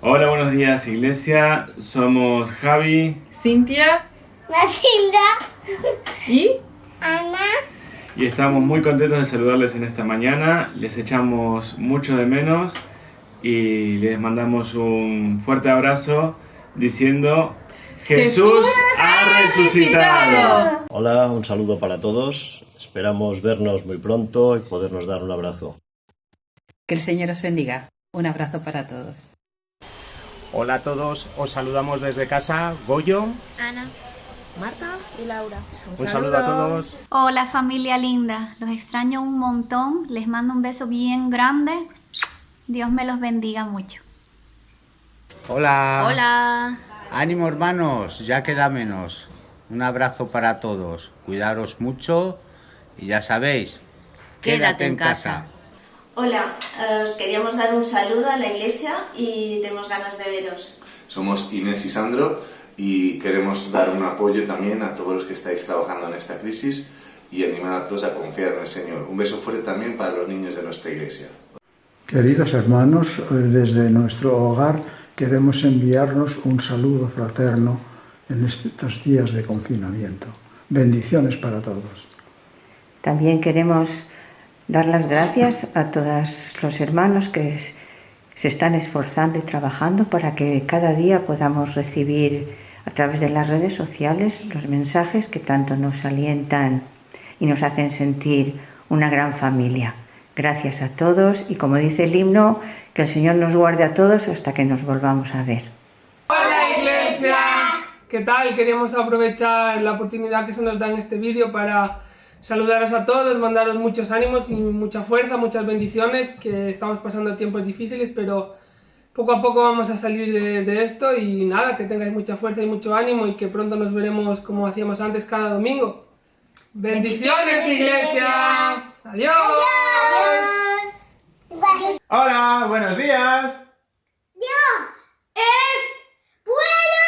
Hola, buenos días, iglesia. Somos Javi Cintia Matilda, y Ana, y estamos muy contentos de saludarles en esta mañana. Les echamos mucho de menos y les mandamos un fuerte abrazo diciendo: Jesús ha resucitado. Hola, un saludo para todos. Esperamos vernos muy pronto y podernos dar un abrazo. Que el Señor os bendiga. Un abrazo para todos. Hola a todos, os saludamos desde casa, Goyo. Ana, Marta y Laura. Un saludo a todos. Hola familia linda, los extraño un montón, les mando un beso bien grande, Dios me los bendiga mucho. Hola. Hola. Ánimo hermanos, ya queda menos. Un abrazo para todos, cuidaros mucho y ya sabéis, quédate en casa. Hola, os queríamos dar un saludo a la iglesia y tenemos ganas de veros. Somos Inés y Sandro y queremos dar un apoyo también a todos los que estáis trabajando en esta crisis y animar a todos a confiar en el Señor. Un beso fuerte también para los niños de nuestra iglesia. Queridos hermanos, desde nuestro hogar queremos enviarnos un saludo fraterno en estos días de confinamiento. Bendiciones para todos. También queremos dar las gracias a todos los hermanos que se están esforzando y trabajando para que cada día podamos recibir a través de las redes sociales los mensajes que tanto nos alientan y nos hacen sentir una gran familia. Gracias a todos y, como dice el himno, que el Señor nos guarde a todos hasta que nos volvamos a ver. ¡Hola iglesia! ¿Qué tal? Queríamos aprovechar la oportunidad que se nos da en este vídeo para saludaros a todos, mandaros muchos ánimos y mucha fuerza, muchas bendiciones, que estamos pasando tiempos difíciles, pero poco a poco vamos a salir de esto y nada, que tengáis mucha fuerza y mucho ánimo y que pronto nos veremos como hacíamos antes cada domingo. ¡Bendiciones, iglesia! ¡Adiós! Adiós. Hola, buenos días. Dios es bueno.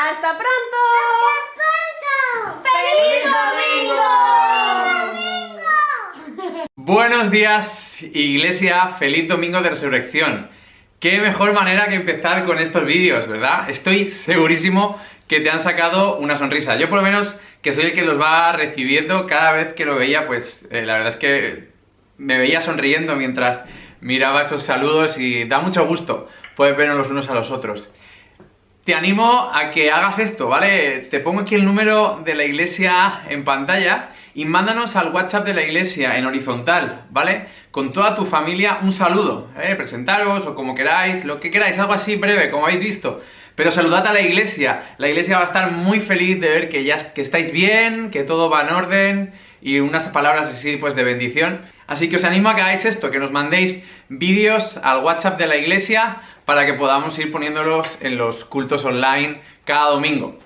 ¡Hasta pronto! ¡Hasta pronto! ¡Feliz domingo! Buenos días, iglesia, feliz domingo de resurrección. Qué mejor manera que empezar con estos vídeos, ¿verdad? Estoy segurísimo que te han sacado una sonrisa. Yo por lo menos, que soy el que los va recibiendo, cada vez que lo veía, pues la verdad es que me veía sonriendo mientras miraba esos saludos y da mucho gusto poder vernos los unos a los otros. Te animo a que hagas esto, ¿vale? Te pongo aquí el número de la iglesia en pantalla y mándanos al WhatsApp de la iglesia en horizontal, ¿vale? Con toda tu familia un saludo, presentaros o como queráis, lo que queráis, algo así breve, como habéis visto. Pero saludad a la iglesia va a estar muy feliz de ver que estáis bien, que todo va en orden y unas palabras así pues de bendición. Así que os animo a que hagáis esto, que nos mandéis vídeos al WhatsApp de la iglesia para que podamos ir poniéndolos en los cultos online cada domingo.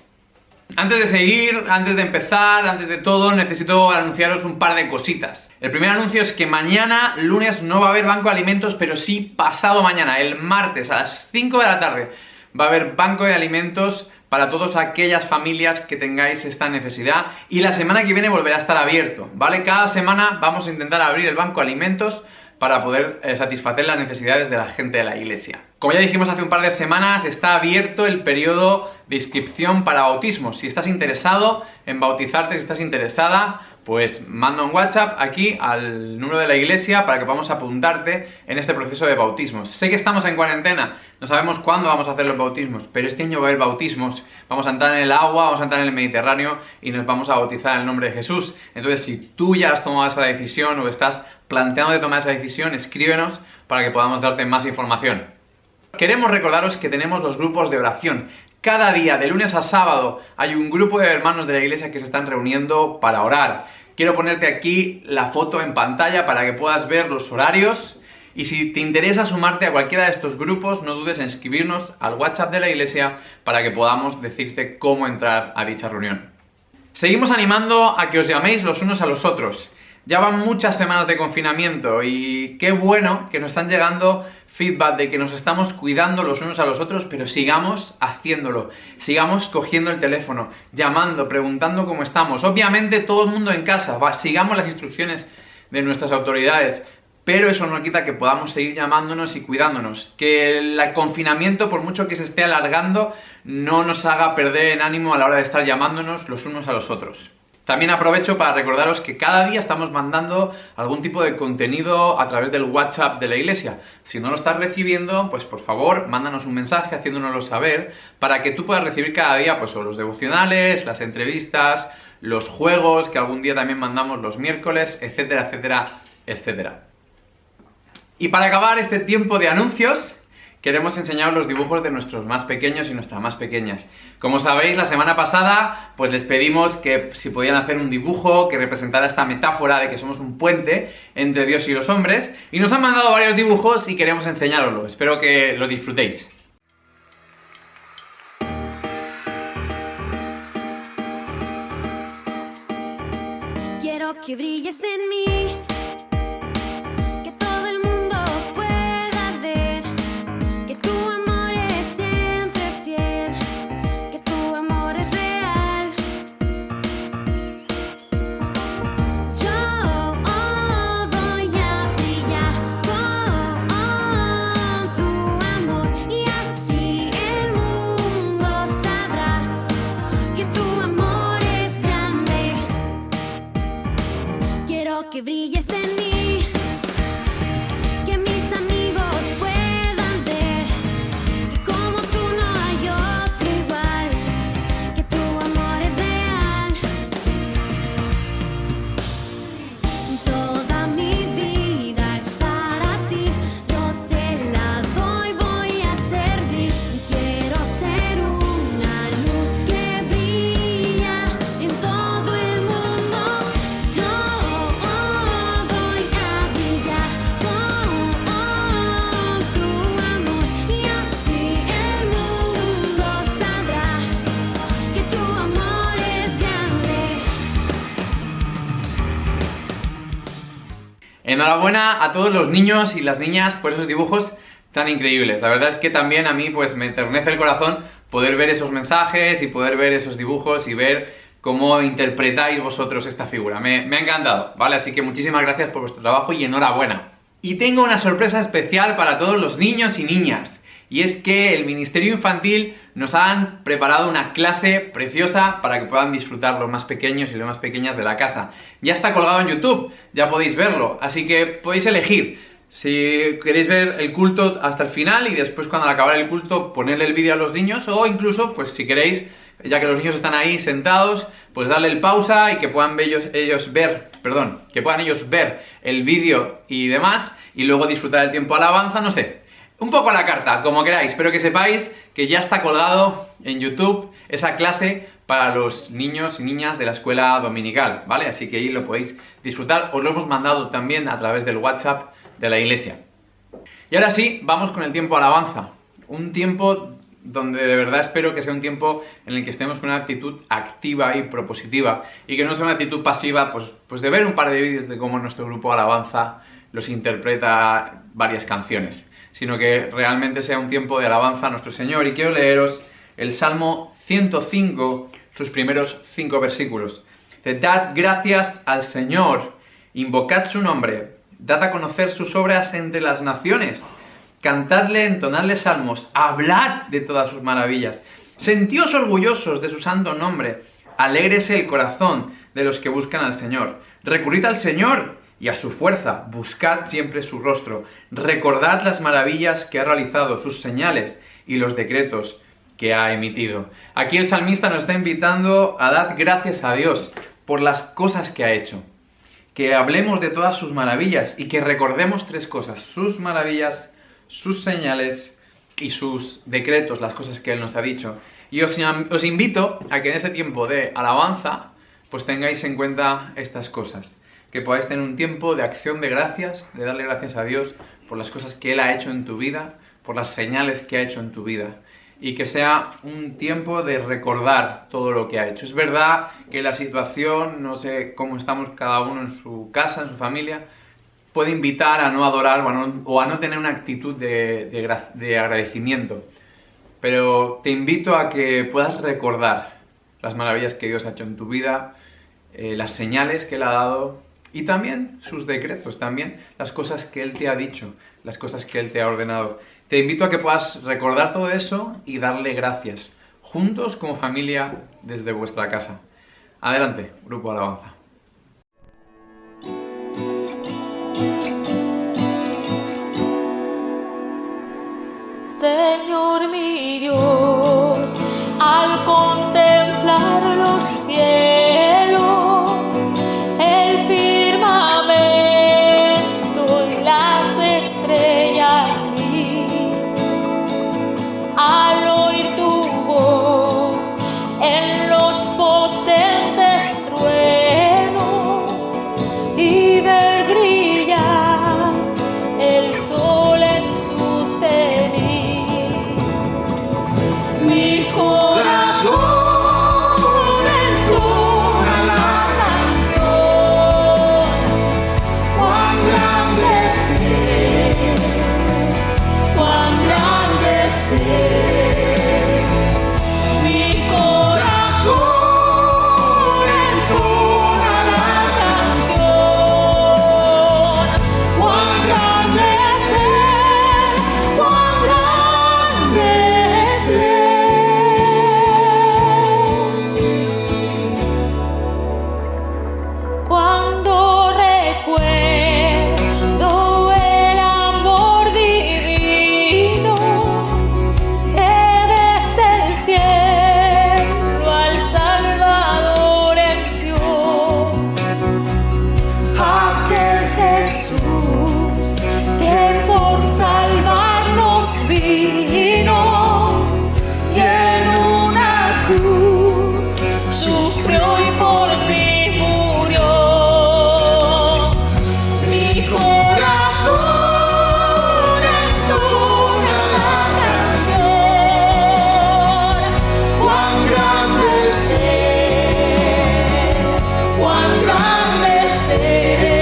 Antes de seguir, antes de empezar, antes de todo, necesito anunciaros un par de cositas. El primer anuncio es que mañana, lunes, no va a haber banco de alimentos, pero sí pasado mañana, el martes a las 5 de la tarde, va a haber banco de alimentos para todas aquellas familias que tengáis esta necesidad y la semana que viene volverá a estar abierto, ¿vale? Cada semana vamos a intentar abrir el banco de alimentos para poder satisfacer las necesidades de la gente de la iglesia. Como ya dijimos hace un par de semanas, está abierto el periodo de inscripción para bautismos. Si estás interesado en bautizarte, si estás interesada, pues manda un WhatsApp aquí al número de la iglesia para que podamos apuntarte en este proceso de bautismos. Sé que estamos en cuarentena, no sabemos cuándo vamos a hacer los bautismos, pero este año va a haber bautismos. Vamos a entrar en el agua, vamos a entrar en el Mediterráneo y nos vamos a bautizar en el nombre de Jesús. Entonces, si tú ya has tomado esa decisión o estás planteando de tomar esa decisión, escríbenos para que podamos darte más información. Queremos recordaros que tenemos los grupos de oración. Cada día, de lunes a sábado, hay un grupo de hermanos de la iglesia que se están reuniendo para orar. Quiero ponerte aquí la foto en pantalla para que puedas ver los horarios. Y si te interesa sumarte a cualquiera de estos grupos, no dudes en escribirnos al WhatsApp de la iglesia para que podamos decirte cómo entrar a dicha reunión. Seguimos animando a que os llaméis los unos a los otros. Ya van muchas semanas de confinamiento y qué bueno que nos están llegando feedback de que nos estamos cuidando los unos a los otros, pero sigamos haciéndolo, sigamos cogiendo el teléfono, llamando, preguntando cómo estamos. Obviamente todo el mundo en casa, sigamos las instrucciones de nuestras autoridades, pero eso no quita que podamos seguir llamándonos y cuidándonos. Que el confinamiento, por mucho que se esté alargando, no nos haga perder en ánimo a la hora de estar llamándonos los unos a los otros. También aprovecho para recordaros que cada día estamos mandando algún tipo de contenido a través del WhatsApp de la iglesia. Si no lo estás recibiendo, pues por favor, mándanos un mensaje haciéndonoslo saber para que tú puedas recibir cada día pues los devocionales, las entrevistas, los juegos que algún día también mandamos los miércoles, etcétera, etcétera, etcétera. Y para acabar este tiempo de anuncios, queremos enseñaros los dibujos de nuestros más pequeños y nuestras más pequeñas. Como sabéis, la semana pasada pues les pedimos que si podían hacer un dibujo que representara esta metáfora de que somos un puente entre Dios y los hombres, y nos han mandado varios dibujos y queremos enseñároslo. Espero que lo disfrutéis. Quiero que brilles en mí, que todo el mundo pueda ver, que tu amor es siempre fiel, que tu amor es real. Yo voy a brillar con tu amor y así el mundo sabrá que tu amor es grande. Quiero que brilles en mí, que mis amigos puedan ver, que como tú no hay otro igual, que tu amor es real. Toda mi vida es para ti, yo te la doy, voy a servir. Quiero ser una luz que brilla en todo el mundo. Yo voy a brillar con tu amor y así el mundo sabrá que tu amor es grande. Enhorabuena a todos los niños y las niñas por esos dibujos tan increíbles. La verdad es que también a mí pues me enternece el corazón poder ver esos mensajes y poder ver esos dibujos y ver cómo interpretáis vosotros esta figura. Me ha encantado, ¿vale? Así que muchísimas gracias por vuestro trabajo y enhorabuena. Y tengo una sorpresa especial para todos los niños y niñas. Y es que el Ministerio Infantil nos han preparado una clase preciosa para que puedan disfrutar los más pequeños y las más pequeñas de la casa. Ya está colgado en YouTube, ya podéis verlo, así que podéis elegir. Si queréis ver el culto hasta el final y después cuando al acabar el culto ponerle el vídeo a los niños, o incluso, pues si queréis, ya que los niños están ahí sentados, pues darle el pausa y que puedan ellos ver el vídeo y demás, y luego disfrutar el tiempo de alabanza, no sé. Un poco a la carta, como queráis, pero que sepáis que ya está colgado en YouTube esa clase para los niños y niñas de la escuela dominical, ¿vale? Así que ahí lo podéis disfrutar, os lo hemos mandado también a través del WhatsApp de la iglesia. Y ahora sí, vamos con el tiempo de alabanza. Un tiempo donde de verdad espero que sea un tiempo en el que estemos con una actitud activa y propositiva y que no sea una actitud pasiva, pues de ver un par de vídeos de cómo nuestro grupo de alabanza los interpreta varias canciones, sino que realmente sea un tiempo de alabanza a nuestro Señor. Y quiero leeros el Salmo 105, sus primeros 5 versículos. Dad gracias al Señor, invocad su nombre, dad a conocer sus obras entre las naciones, cantadle, entonadle salmos, hablad de todas sus maravillas, sentíos orgullosos de su santo nombre, alégrese el corazón de los que buscan al Señor, recurrid al Señor y a su fuerza, buscad siempre su rostro, recordad las maravillas que ha realizado, sus señales y los decretos que ha emitido. Aquí el salmista nos está invitando a dar gracias a Dios por las cosas que ha hecho, que hablemos de todas sus maravillas y que recordemos 3 cosas: sus maravillas, sus señales y sus decretos, las cosas que Él nos ha dicho. Y os invito a que en este tiempo de alabanza pues tengáis en cuenta estas cosas, que podáis tener un tiempo de acción de gracias, de darle gracias a Dios por las cosas que Él ha hecho en tu vida, por las señales que ha hecho en tu vida, y que sea un tiempo de recordar todo lo que ha hecho. Es verdad que la situación, no sé cómo estamos cada uno en su casa, en su familia, puede invitar a no adorar o a no tener una actitud de agradecimiento, pero te invito a que puedas recordar las maravillas que Dios ha hecho en tu vida, las señales que Él ha dado Y también sus decretos, también las cosas que Él te ha dicho, las cosas que Él te ha ordenado. Te invito a que puedas recordar todo eso y darle gracias, juntos como familia desde vuestra casa. Adelante, Grupo Alabanza. Señor mi Dios, al contemplar los cielos, el firmamento y las estrellas vi, al oír tu voz en los potentes truenos y ver brillar el sol en su cenit. Mi corazón entona la canción, cuán grande es Él, cuán grande es Él. Mi corazón entona la canción, cuán grande es Él, cuán grande es Él. Cuando recuerdo el amor divino que desde el cielo al Salvador envió, aquel Jesús que por salvarnos vino y en una cruz sufrió y por mí murió. Mi corazón entona la canción, cuán grande es Él, cuán grande es Él.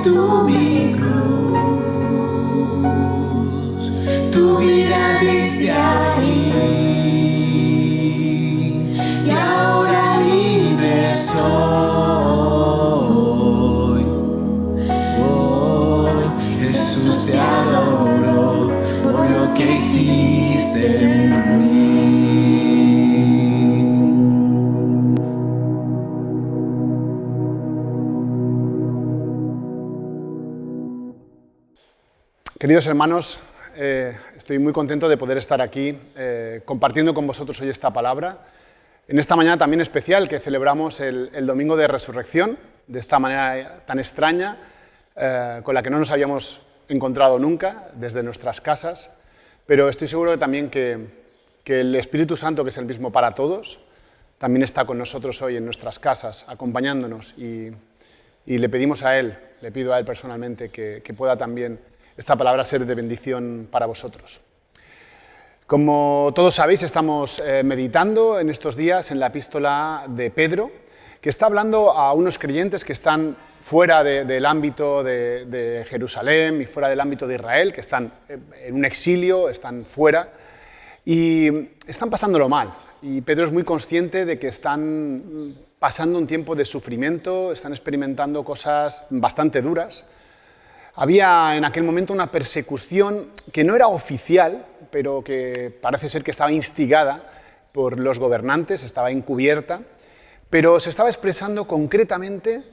tú mi cruz, tu vida diste ahí, y ahora libre soy. Oh, Jesús, te adoro por lo que hiciste en mí. Queridos hermanos, estoy muy contento de poder estar aquí compartiendo con vosotros hoy esta palabra. En esta mañana también especial que celebramos el Domingo de Resurrección, de esta manera tan extraña, con la que no nos habíamos encontrado nunca desde nuestras casas, pero estoy seguro también que el Espíritu Santo, que es el mismo para todos, también está con nosotros hoy en nuestras casas, acompañándonos, y le pedimos a Él, le pido a Él personalmente que pueda también esta palabra ser de bendición para vosotros. Como todos sabéis, estamos meditando en estos días en la epístola de Pedro, que está hablando a unos creyentes que están fuera del ámbito de Jerusalén y fuera del ámbito de Israel, que están en un exilio, están fuera y están pasándolo mal. Y Pedro es muy consciente de que están pasando un tiempo de sufrimiento, están experimentando cosas bastante duras. Había en aquel momento una persecución que no era oficial, pero que parece ser que estaba instigada por los gobernantes, estaba encubierta, pero se estaba expresando concretamente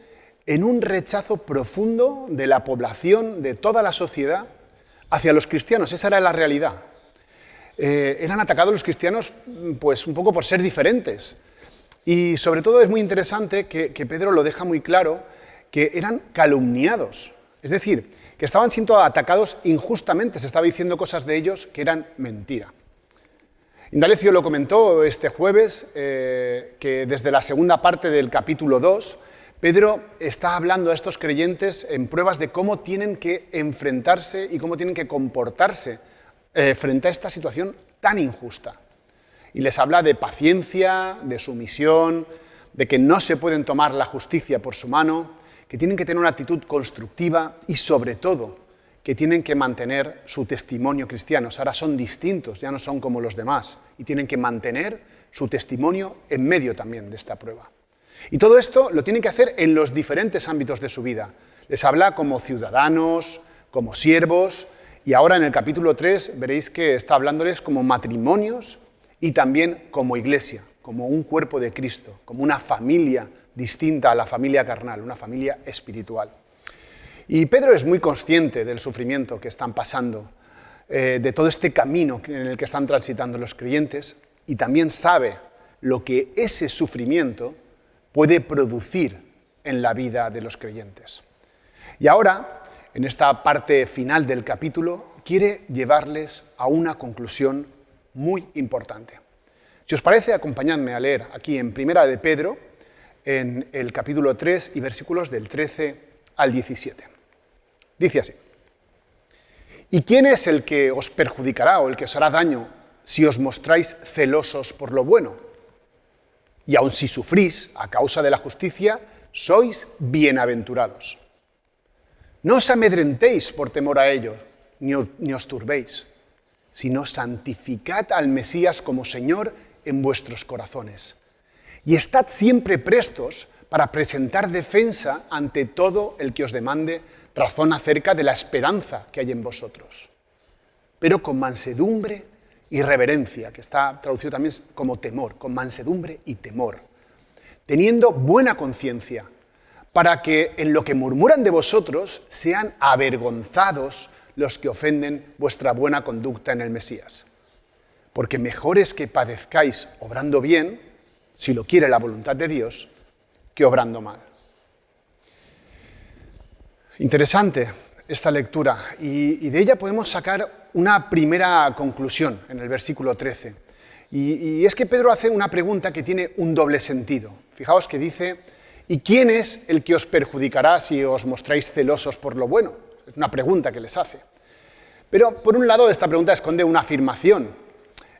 en un rechazo profundo de la población, de toda la sociedad, hacia los cristianos. Esa era la realidad. Eran atacados los cristianos pues un poco por ser diferentes. Y sobre todo es muy interesante que Pedro lo deja muy claro, que eran calumniados. Es decir, que estaban siendo atacados injustamente, se estaba diciendo cosas de ellos que eran mentira. Indalecio lo comentó este jueves, que desde la segunda parte del capítulo 2, Pedro está hablando a estos creyentes en pruebas de cómo tienen que enfrentarse y cómo tienen que comportarse frente a esta situación tan injusta. Y les habla de paciencia, de sumisión, de que no se pueden tomar la justicia por su mano, que tienen que tener una actitud constructiva y, sobre todo, que tienen que mantener su testimonio cristiano. Ahora son distintos, ya no son como los demás, y tienen que mantener su testimonio en medio también de esta prueba. Y todo esto lo tienen que hacer en los diferentes ámbitos de su vida. Les habla como ciudadanos, como siervos, y ahora en el capítulo 3 veréis que está hablándoles como matrimonios y también como iglesia, como un cuerpo de Cristo, como una familia distinta a la familia carnal, una familia espiritual. Y Pedro es muy consciente del sufrimiento que están pasando, de todo este camino en el que están transitando los creyentes, y también sabe lo que ese sufrimiento puede producir en la vida de los creyentes. Y ahora, en esta parte final del capítulo, quiere llevarles a una conclusión muy importante. Si os parece, acompañadme a leer aquí en Primera de Pedro, en el capítulo 3 y versículos del 13 al 17. Dice así: ¿Y quién es el que os perjudicará o el que os hará daño si os mostráis celosos por lo bueno? Y aun si sufrís a causa de la justicia, sois bienaventurados. No os amedrentéis por temor a ellos, ni os turbéis, sino santificad al Mesías como Señor en vuestros corazones. Y estad siempre prestos para presentar defensa ante todo el que os demande razón acerca de la esperanza que hay en vosotros. Pero con mansedumbre y reverencia, que está traducido también como temor, con mansedumbre y temor, teniendo buena conciencia, para que en lo que murmuran de vosotros sean avergonzados los que ofenden vuestra buena conducta en el Mesías. Porque mejor es que padezcáis obrando bien, si lo quiere la voluntad de Dios, que obrando mal. Interesante esta lectura, y de ella podemos sacar una primera conclusión en el versículo 13. Y es que Pedro hace una pregunta que tiene un doble sentido. Fijaos que dice: ¿y quién es el que os perjudicará si os mostráis celosos por lo bueno? Es una pregunta que les hace. Pero, por un lado, esta pregunta esconde una afirmación.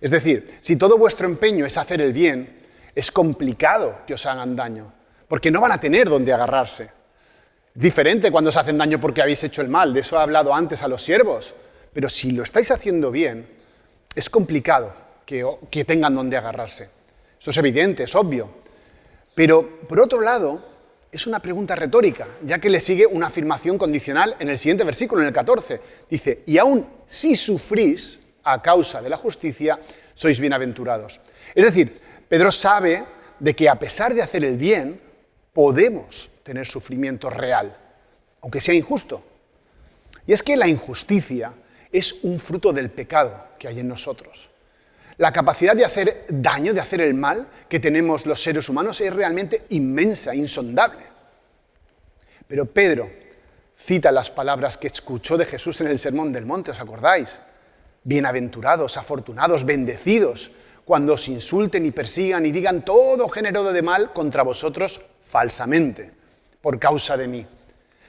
Es decir, si todo vuestro empeño es hacer el bien, es complicado que os hagan daño, porque no van a tener dónde agarrarse. Diferente cuando os hacen daño porque habéis hecho el mal, de eso he hablado antes a los siervos. Pero si lo estáis haciendo bien, es complicado que tengan donde agarrarse. Esto es evidente, es obvio. Pero, por otro lado, es una pregunta retórica, ya que le sigue una afirmación condicional en el siguiente versículo, en el 14. Dice, y aún si sufrís a causa de la justicia, sois bienaventurados. Es decir, Pedro sabe de que a pesar de hacer el bien, podemos tener sufrimiento real, aunque sea injusto. Y es que la injusticia es un fruto del pecado que hay en nosotros. La capacidad de hacer daño, de hacer el mal que tenemos los seres humanos es realmente inmensa, insondable. Pero Pedro cita las palabras que escuchó de Jesús en el Sermón del Monte, ¿os acordáis? Bienaventurados, afortunados, bendecidos, cuando os insulten y persigan y digan todo género de mal contra vosotros falsamente, por causa de mí.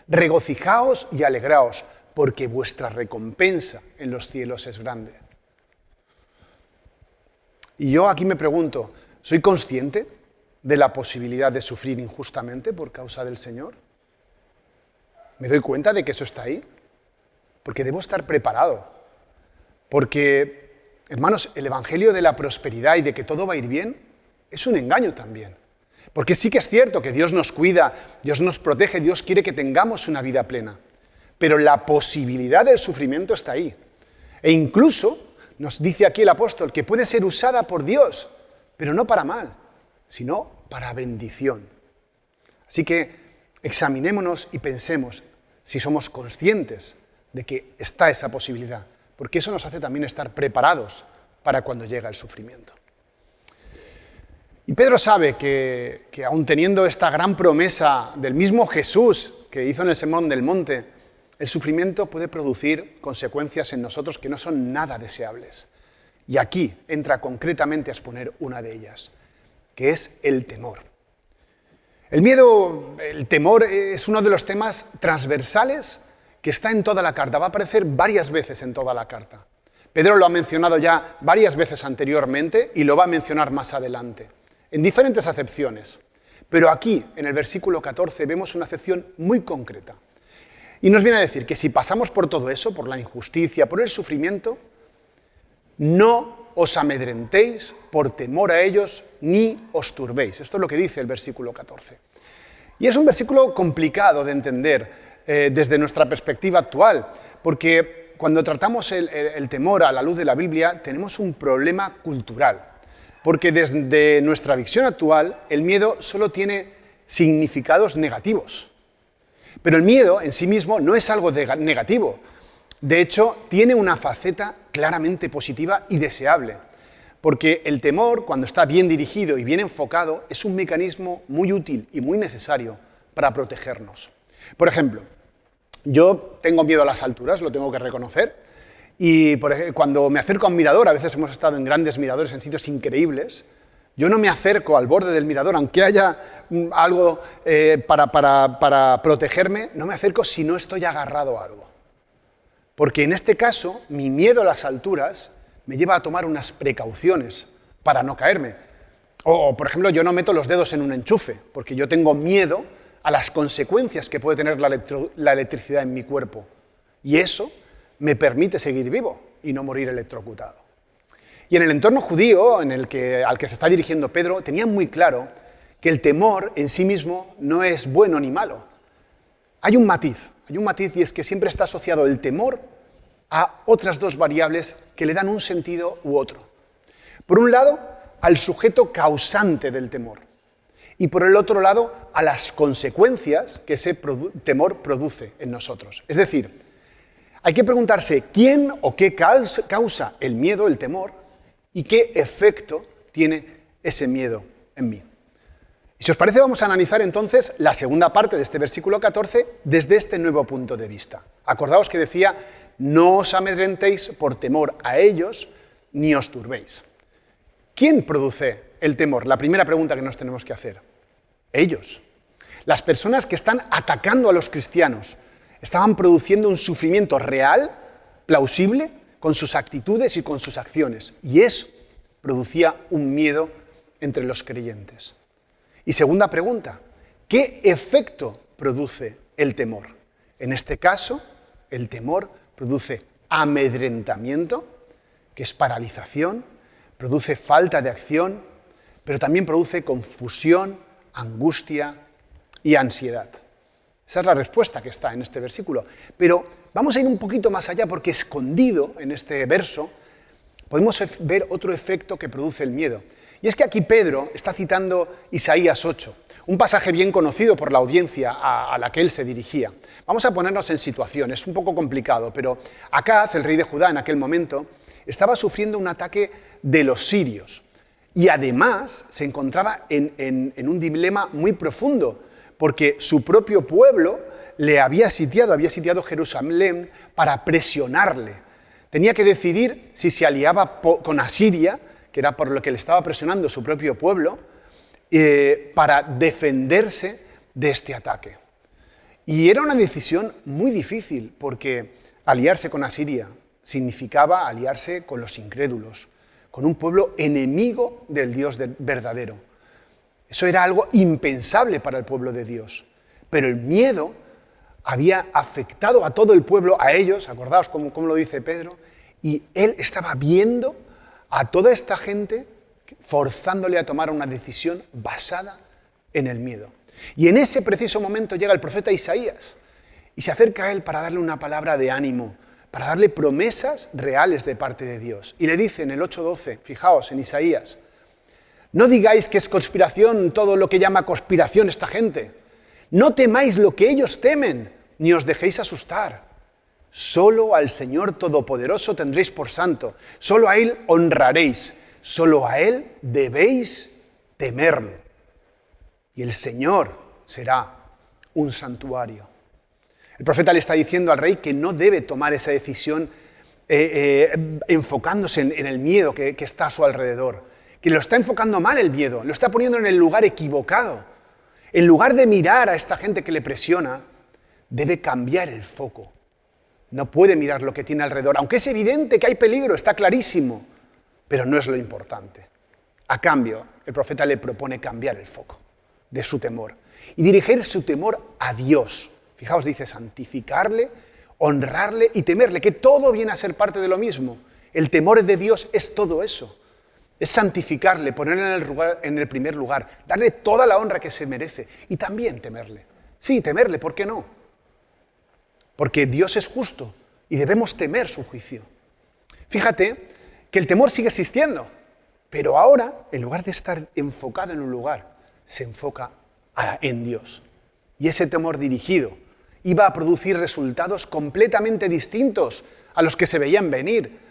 Regocijaos y alegraos, porque vuestra recompensa en los cielos es grande. Y yo aquí me pregunto, ¿soy consciente de la posibilidad de sufrir injustamente por causa del Señor? ¿Me doy cuenta de que eso está ahí? Porque debo estar preparado. Porque, hermanos, el evangelio de la prosperidad y de que todo va a ir bien es un engaño también. Porque sí que es cierto que Dios nos cuida, Dios nos protege, Dios quiere que tengamos una vida plena. Pero la posibilidad del sufrimiento está ahí. E incluso nos dice aquí el apóstol que puede ser usada por Dios, pero no para mal, sino para bendición. Así que examinémonos y pensemos si somos conscientes de que está esa posibilidad, porque eso nos hace también estar preparados para cuando llega el sufrimiento. Y Pedro sabe que aun teniendo esta gran promesa del mismo Jesús que hizo en el Sermón del Monte, el sufrimiento puede producir consecuencias en nosotros que no son nada deseables. Y aquí entra concretamente a exponer una de ellas, que es el temor. El miedo, el temor, es uno de los temas transversales que está en toda la carta. Va a aparecer varias veces en toda la carta. Pedro lo ha mencionado ya varias veces anteriormente y lo va a mencionar más adelante, en diferentes acepciones. Pero aquí, en el versículo 14, vemos una acepción muy concreta. Y nos viene a decir que si pasamos por todo eso, por la injusticia, por el sufrimiento, no os amedrentéis por temor a ellos, ni os turbéis. Esto es lo que dice el versículo 14. Y es un versículo complicado de entender desde nuestra perspectiva actual, porque cuando tratamos el temor a la luz de la Biblia, tenemos un problema cultural. Porque desde nuestra visión actual, el miedo solo tiene significados negativos. Pero el miedo en sí mismo no es algo negativo. De hecho, tiene una faceta claramente positiva y deseable. Porque el temor, cuando está bien dirigido y bien enfocado, es un mecanismo muy útil y muy necesario para protegernos. Por ejemplo, yo tengo miedo a las alturas, lo tengo que reconocer. Y cuando me acerco a un mirador, a veces hemos estado en grandes miradores, en sitios increíbles, yo no me acerco al borde del mirador, aunque haya algo para protegerme, no me acerco si no estoy agarrado a algo. Porque en este caso, mi miedo a las alturas me lleva a tomar unas precauciones para no caerme. O, por ejemplo, yo no meto los dedos en un enchufe, porque yo tengo miedo a las consecuencias que puede tener la electricidad en mi cuerpo. Y eso me permite seguir vivo y no morir electrocutado. Y en el entorno judío al que se está dirigiendo Pedro, tenían muy claro que el temor en sí mismo no es bueno ni malo. Hay un matiz y es que siempre está asociado el temor a otras dos variables que le dan un sentido u otro. Por un lado, al sujeto causante del temor y por el otro lado, a las consecuencias que ese temor produce en nosotros. Es decir, hay que preguntarse quién o qué causa el miedo, el temor, y qué efecto tiene ese miedo en mí. Y si os parece, vamos a analizar entonces la segunda parte de este versículo 14 desde este nuevo punto de vista. Acordaos que decía, no os amedrentéis por temor a ellos, ni os turbéis. ¿Quién produce el temor? La primera pregunta que nos tenemos que hacer. Ellos. Las personas que están atacando a los cristianos estaban produciendo un sufrimiento real, plausible, con sus actitudes y con sus acciones. Y eso producía un miedo entre los creyentes. Y segunda pregunta, ¿qué efecto produce el temor. En este caso, el temor produce amedrentamiento, que es paralización, produce falta de acción, pero también produce confusión, angustia y ansiedad. Esa es la respuesta que está en este versículo. Pero vamos a ir un poquito más allá, porque escondido en este verso podemos ver otro efecto que produce el miedo. Y es que aquí Pedro está citando Isaías 8, un pasaje bien conocido por la audiencia a la que él se dirigía. Vamos a ponernos en situación, es un poco complicado, pero Acaz, el rey de Judá en aquel momento, estaba sufriendo un ataque de los sirios. Y además se encontraba en un dilema muy profundo, porque su propio pueblo le había sitiado Jerusalén para presionarle. Tenía que decidir si se aliaba con Asiria, que era por lo que le estaba presionando su propio pueblo, para defenderse de este ataque. Y era una decisión muy difícil, porque aliarse con Asiria significaba aliarse con los incrédulos, con un pueblo enemigo del Dios verdadero. Eso era algo impensable para el pueblo de Dios. Pero el miedo había afectado a todo el pueblo, a ellos, acordaos cómo lo dice Pedro, y él estaba viendo a toda esta gente forzándole a tomar una decisión basada en el miedo. Y en ese preciso momento llega el profeta Isaías y se acerca a él para darle una palabra de ánimo, para darle promesas reales de parte de Dios. Y le dice en el 8:12, fijaos en Isaías, no digáis que es conspiración todo lo que llama conspiración esta gente. No temáis lo que ellos temen, ni os dejéis asustar. Solo al Señor Todopoderoso tendréis por santo, solo a Él honraréis, solo a Él debéis temerlo. Y el Señor será un santuario. El profeta le está diciendo al rey que no debe tomar esa decisión enfocándose en el miedo que está a su alrededor, que lo está enfocando mal el miedo, lo está poniendo en el lugar equivocado. En lugar de mirar a esta gente que le presiona, debe cambiar el foco. No puede mirar lo que tiene alrededor, aunque es evidente que hay peligro, está clarísimo, pero no es lo importante. A cambio, el profeta le propone cambiar el foco de su temor y dirigir su temor a Dios. Fijaos, dice santificarle, honrarle y temerle, que todo viene a ser parte de lo mismo. El temor de Dios es todo eso. Es santificarle, ponerle en el primer lugar, darle toda la honra que se merece y también temerle. Sí, temerle, ¿por qué no? Porque Dios es justo y debemos temer su juicio. Fíjate que el temor sigue existiendo, pero ahora, en lugar de estar enfocado en un lugar, se enfoca en Dios. Y ese temor dirigido iba a producir resultados completamente distintos a los que se veían venir.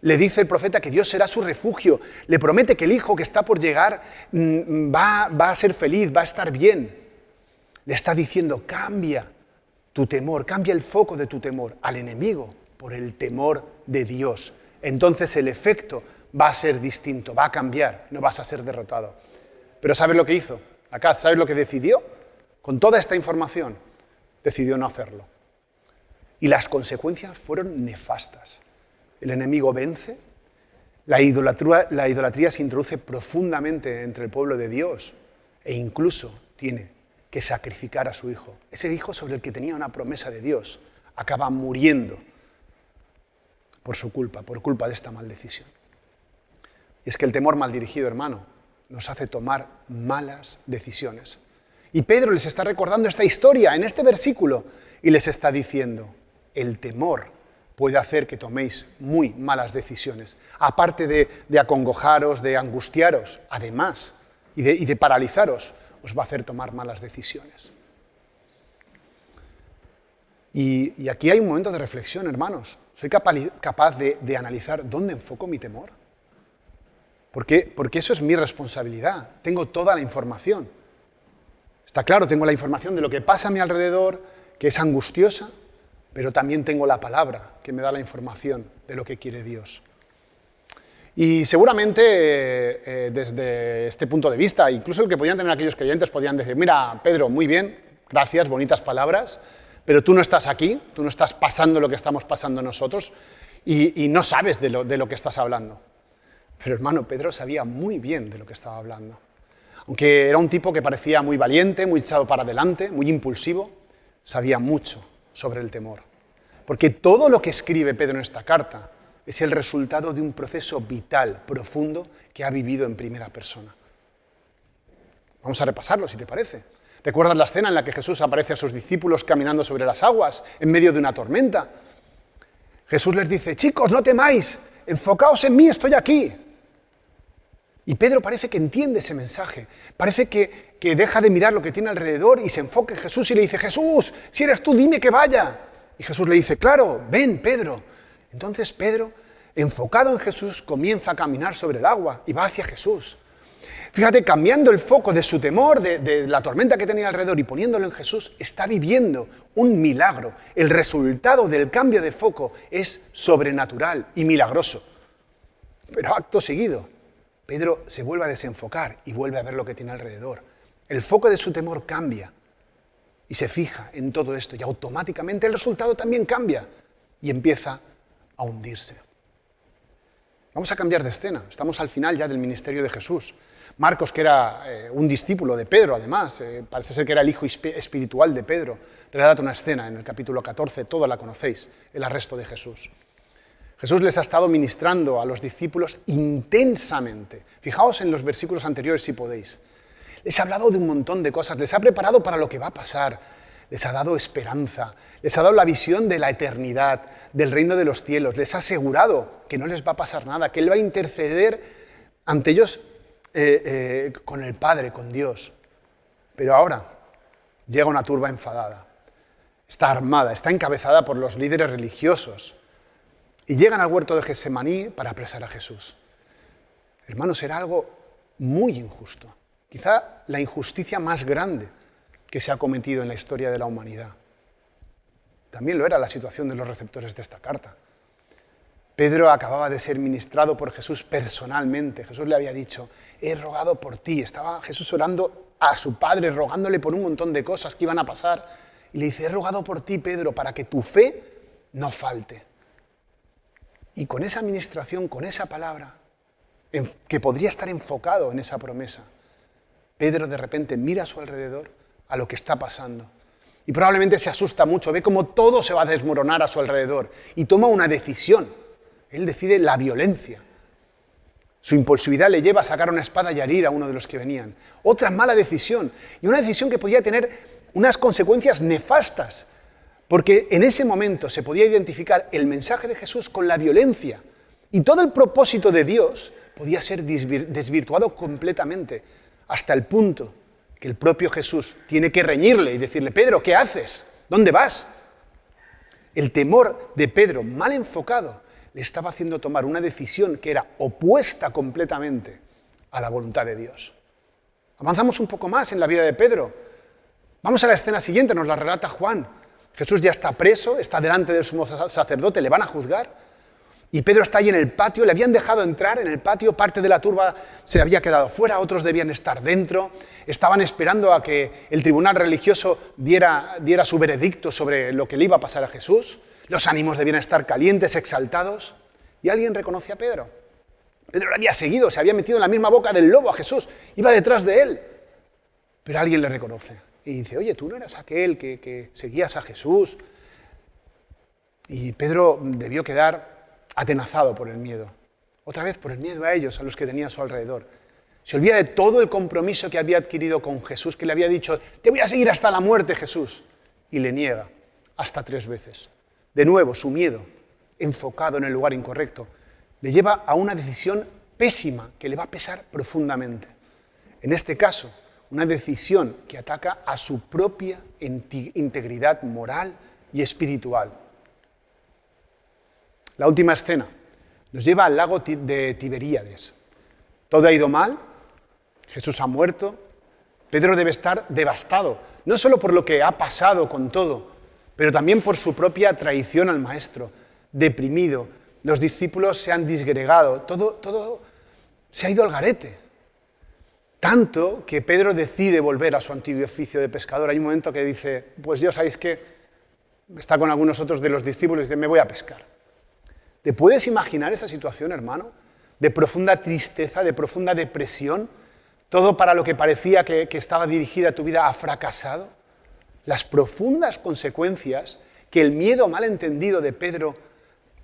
Le dice el profeta que Dios será su refugio, le promete que el hijo que está por llegar va a ser feliz, va a estar bien. Le está diciendo, cambia tu temor, cambia el foco de tu temor al enemigo por el temor de Dios. Entonces el efecto va a ser distinto, va a cambiar, no vas a ser derrotado. Pero ¿sabes lo que hizo? Acá, ¿sabes lo que decidió? Con toda esta información, decidió no hacerlo. Y las consecuencias fueron nefastas. El enemigo vence, la idolatría se introduce profundamente entre el pueblo de Dios e incluso tiene que sacrificar a su hijo. Ese hijo sobre el que tenía una promesa de Dios acaba muriendo por su culpa, por culpa de esta mal decisión. Y es que el temor mal dirigido, hermano, nos hace tomar malas decisiones. Y Pedro les está recordando esta historia en este versículo y les está diciendo, el temor puede hacer que toméis muy malas decisiones. Aparte de acongojaros, de angustiaros, además, y de paralizaros, os va a hacer tomar malas decisiones. Y aquí hay un momento de reflexión, hermanos. ¿Soy capaz de analizar dónde enfoco mi temor? Porque eso es mi responsabilidad. Tengo toda la información. Está claro, tengo la información de lo que pasa a mi alrededor, que es angustiosa, pero también tengo la palabra que me da la información de lo que quiere Dios. Y seguramente desde este punto de vista, incluso el que podían tener aquellos creyentes podían decir, mira, Pedro, muy bien, gracias, bonitas palabras, pero tú no estás aquí, tú no estás pasando lo que estamos pasando nosotros y no sabes de lo que estás hablando. Pero hermano, Pedro sabía muy bien de lo que estaba hablando. Aunque era un tipo que parecía muy valiente, muy echado para adelante, muy impulsivo, sabía mucho sobre el temor. Porque todo lo que escribe Pedro en esta carta es el resultado de un proceso vital, profundo, que ha vivido en primera persona. Vamos a repasarlo, si te parece. ¿Recuerdas la escena en la que Jesús aparece a sus discípulos caminando sobre las aguas en medio de una tormenta? Jesús les dice: chicos, no temáis, enfocaos en mí, estoy aquí. Y Pedro parece que entiende ese mensaje, parece que deja de mirar lo que tiene alrededor y se enfoca en Jesús y le dice: Jesús, si eres tú, dime que vaya. Y Jesús le dice: claro, ven, Pedro. Entonces Pedro, enfocado en Jesús, comienza a caminar sobre el agua y va hacia Jesús. Fíjate, cambiando el foco de su temor, de la tormenta que tenía alrededor y poniéndolo en Jesús, está viviendo un milagro. El resultado del cambio de foco es sobrenatural y milagroso. Pero acto seguido, Pedro se vuelve a desenfocar y vuelve a ver lo que tiene alrededor. El foco de su temor cambia y se fija en todo esto y automáticamente el resultado también cambia y empieza a hundirse. Vamos a cambiar de escena. Estamos al final ya del ministerio de Jesús. Marcos, que era un discípulo de Pedro, además, parece ser que era el hijo espiritual de Pedro, relata una escena en el capítulo 14, todos la conocéis, el arresto de Jesús. Jesús les ha estado ministrando a los discípulos intensamente. Fijaos en los versículos anteriores si podéis. Les ha hablado de un montón de cosas, les ha preparado para lo que va a pasar, les ha dado esperanza, les ha dado la visión de la eternidad, del reino de los cielos, les ha asegurado que no les va a pasar nada, que Él va a interceder ante ellos con el Padre, con Dios. Pero ahora llega una turba enfadada, está armada, está encabezada por los líderes religiosos y llegan al huerto de Getsemaní para apresar a Jesús. Hermanos, era algo muy injusto, quizá la injusticia más grande que se ha cometido en la historia de la humanidad. También lo era la situación de los receptores de esta carta. Pedro acababa de ser ministrado por Jesús personalmente. Jesús le había dicho: he rogado por ti. Estaba Jesús orando a su Padre, rogándole por un montón de cosas que iban a pasar. Y le dice: he rogado por ti, Pedro, para que tu fe no falte. Y con esa ministración, con esa palabra, que podría estar enfocado en esa promesa, Pedro de repente mira a su alrededor, a lo que está pasando. Y probablemente se asusta mucho, ve cómo todo se va a desmoronar a su alrededor y toma una decisión. Él decide la violencia. Su impulsividad le lleva a sacar una espada y a herir a uno de los que venían. Otra mala decisión, y una decisión que podía tener unas consecuencias nefastas, porque en ese momento se podía identificar el mensaje de Jesús con la violencia, y todo el propósito de Dios podía ser desvirtuado completamente, hasta el punto que el propio Jesús tiene que reñirle y decirle: Pedro, ¿qué haces? ¿Dónde vas? El temor de Pedro, mal enfocado, le estaba haciendo tomar una decisión que era opuesta completamente a la voluntad de Dios. Avanzamos un poco más en la vida de Pedro. Vamos a la escena siguiente, nos la relata Juan. Jesús ya está preso, está delante del sumo sacerdote, le van a juzgar. Y Pedro está ahí en el patio, le habían dejado entrar en el patio, parte de la turba se había quedado fuera, otros debían estar dentro. Estaban esperando a que el tribunal religioso diera su veredicto sobre lo que le iba a pasar a Jesús. Los ánimos debían estar calientes, exaltados. Y alguien reconoce a Pedro. Pedro lo había seguido, se había metido en la misma boca del lobo a Jesús, iba detrás de él. Pero alguien le reconoce y dice: oye, ¿tú no eras aquel que seguías a Jesús? Y Pedro debió quedar atenazado por el miedo. Otra vez por el miedo a ellos, a los que tenía a su alrededor. Se olvida de todo el compromiso que había adquirido con Jesús, que le había dicho: te voy a seguir hasta la muerte, Jesús. Y le niega hasta 3 veces. De nuevo, su miedo, enfocado en el lugar incorrecto, le lleva a una decisión pésima que le va a pesar profundamente. En este caso, una decisión que ataca a su propia integridad moral y espiritual. La última escena nos lleva al lago de Tiberíades. Todo ha ido mal, Jesús ha muerto, Pedro debe estar devastado, no solo por lo que ha pasado con todo, pero también por su propia traición al Maestro, deprimido. Los discípulos se han disgregado, todo se ha ido al garete. Tanto que Pedro decide volver a su antiguo oficio de pescador. Hay un momento que dice: pues ya sabéis que está con algunos otros de los discípulos y dice: me voy a pescar. ¿Te puedes imaginar esa situación, hermano? De profunda tristeza, de profunda depresión. Todo para lo que parecía que estaba dirigida tu vida ha fracasado. las profundas consecuencias que el miedo malentendido de Pedro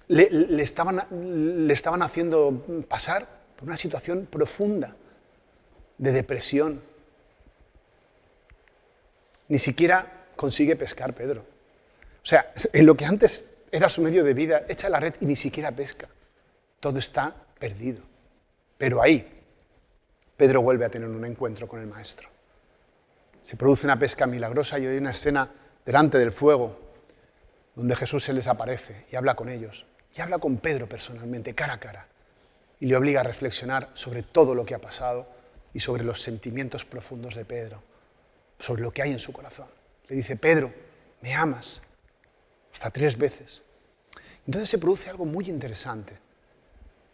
le estaban haciendo pasar por una situación profunda de depresión. Ni siquiera consigue pescar Pedro. O sea, en lo que antes era su medio de vida, echa la red y ni siquiera pesca. Todo está perdido. Pero ahí, Pedro vuelve a tener un encuentro con el Maestro. Se produce una pesca milagrosa y hay una escena delante del fuego donde Jesús se les aparece y habla con ellos. Y habla con Pedro personalmente, cara a cara. Y le obliga a reflexionar sobre todo lo que ha pasado y sobre los sentimientos profundos de Pedro, sobre lo que hay en su corazón. Le dice, Pedro, ¿me amas? Hasta 3 veces. Entonces se produce algo muy interesante,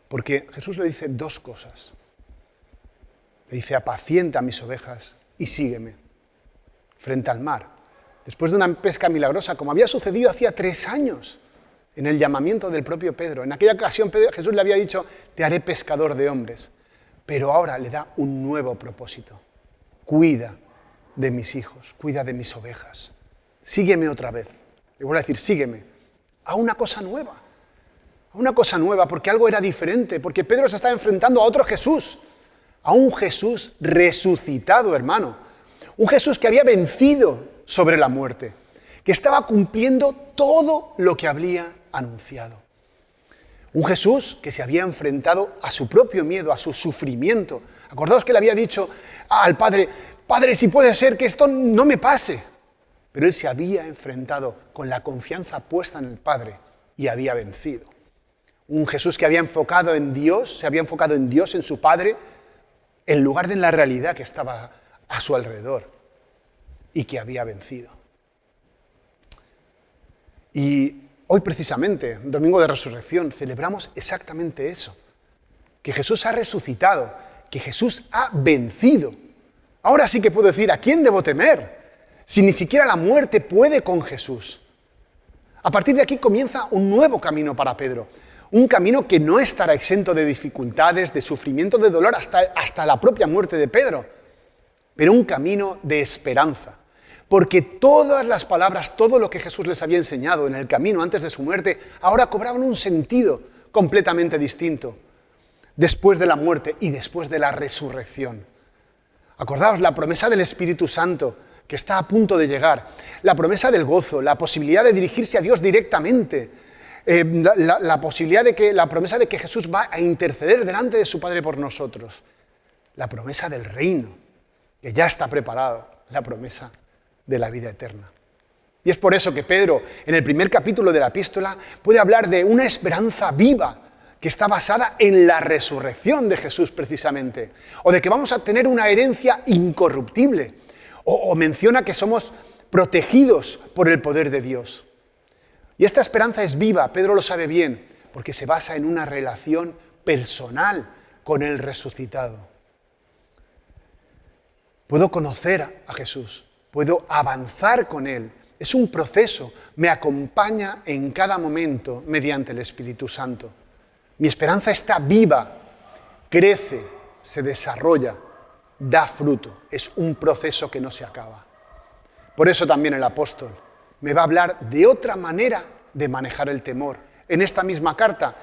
porque Jesús le dice 2 cosas. Le dice, apacienta mis ovejas y sígueme, frente al mar. Después de una pesca milagrosa, como había sucedido hacía 3 años, en el llamamiento del propio Pedro. En aquella ocasión Jesús le había dicho, te haré pescador de hombres. Pero ahora le da un nuevo propósito. Cuida de mis hijos, cuida de mis ovejas. Sígueme otra vez. Le vuelvo a decir, sígueme. A una cosa nueva. A una cosa nueva, porque algo era diferente. Porque Pedro se estaba enfrentando a otro Jesús. A un Jesús resucitado, hermano. Un Jesús que había vencido sobre la muerte. Que estaba cumpliendo todo lo que había anunciado. Un Jesús que se había enfrentado a su propio miedo, a su sufrimiento. Acordaos que le había dicho al Padre, Padre, si puede ser que esto no me pase. Pero él se había enfrentado con la confianza puesta en el Padre y había vencido. Un Jesús que había enfocado en Dios, se había enfocado en Dios, en su Padre, en lugar de en la realidad que estaba a su alrededor y que había vencido. Y hoy precisamente, Domingo de Resurrección, celebramos exactamente eso. Que Jesús ha resucitado, que Jesús ha vencido. Ahora sí que puedo decir, ¿a quién debo temer? Si ni siquiera la muerte puede con Jesús. A partir de aquí comienza un nuevo camino para Pedro. Un camino que no estará exento de dificultades, de sufrimiento, de dolor, hasta la propia muerte de Pedro. Pero un camino de esperanza. Porque todas las palabras, todo lo que Jesús les había enseñado en el camino antes de su muerte, ahora cobraban un sentido completamente distinto. Después de la muerte y después de la resurrección. Acordaos, la promesa del Espíritu Santo, que está a punto de llegar. La promesa del gozo, la posibilidad de dirigirse a Dios directamente. La promesa de que Jesús va a interceder delante de su Padre por nosotros. La promesa del reino, que ya está preparado. La promesa de la vida eterna. Y es por eso que Pedro, en el primer capítulo de la epístola, puede hablar de una esperanza viva que está basada en la resurrección de Jesús precisamente, o de que vamos a tener una herencia incorruptible, o menciona que somos protegidos por el poder de Dios. Y esta esperanza es viva, Pedro lo sabe bien, porque se basa en una relación personal con el resucitado. Puedo conocer a Jesús. Puedo avanzar con Él. Es un proceso. Me acompaña en cada momento mediante el Espíritu Santo. Mi esperanza está viva, crece, se desarrolla, da fruto. Es un proceso que no se acaba. Por eso también el apóstol me va a hablar de otra manera de manejar el temor. En esta misma carta,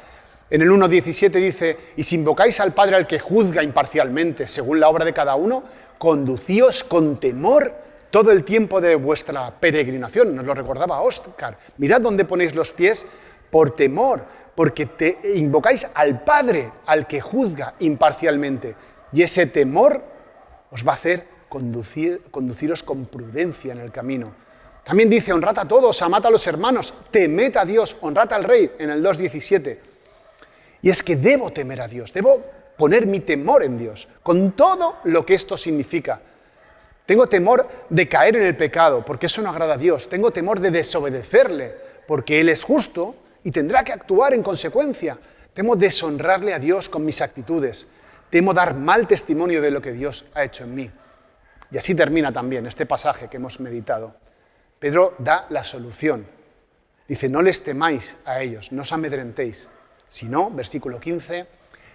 en el 1.17 dice, y si invocáis al Padre al que juzga imparcialmente según la obra de cada uno, conducíos con temor todo el tiempo de vuestra peregrinación. Nos lo recordaba Óscar. Mirad dónde ponéis los pies por temor, porque invocáis al Padre, al que juzga imparcialmente. Y ese temor os va a hacer conduciros con prudencia en el camino. También dice, honrad a todos, amad a los hermanos, temed a Dios, honrad al Rey, en el 2.17. Y es que debo temer a Dios, debo poner mi temor en Dios, con todo lo que esto significa. Tengo temor de caer en el pecado, porque eso no agrada a Dios. Tengo temor de desobedecerle, porque Él es justo y tendrá que actuar en consecuencia. Temo deshonrarle a Dios con mis actitudes. Temo dar mal testimonio de lo que Dios ha hecho en mí. Y así termina también este pasaje que hemos meditado. Pedro da la solución. Dice, no les temáis a ellos, no os amedrentéis, sino, versículo 15,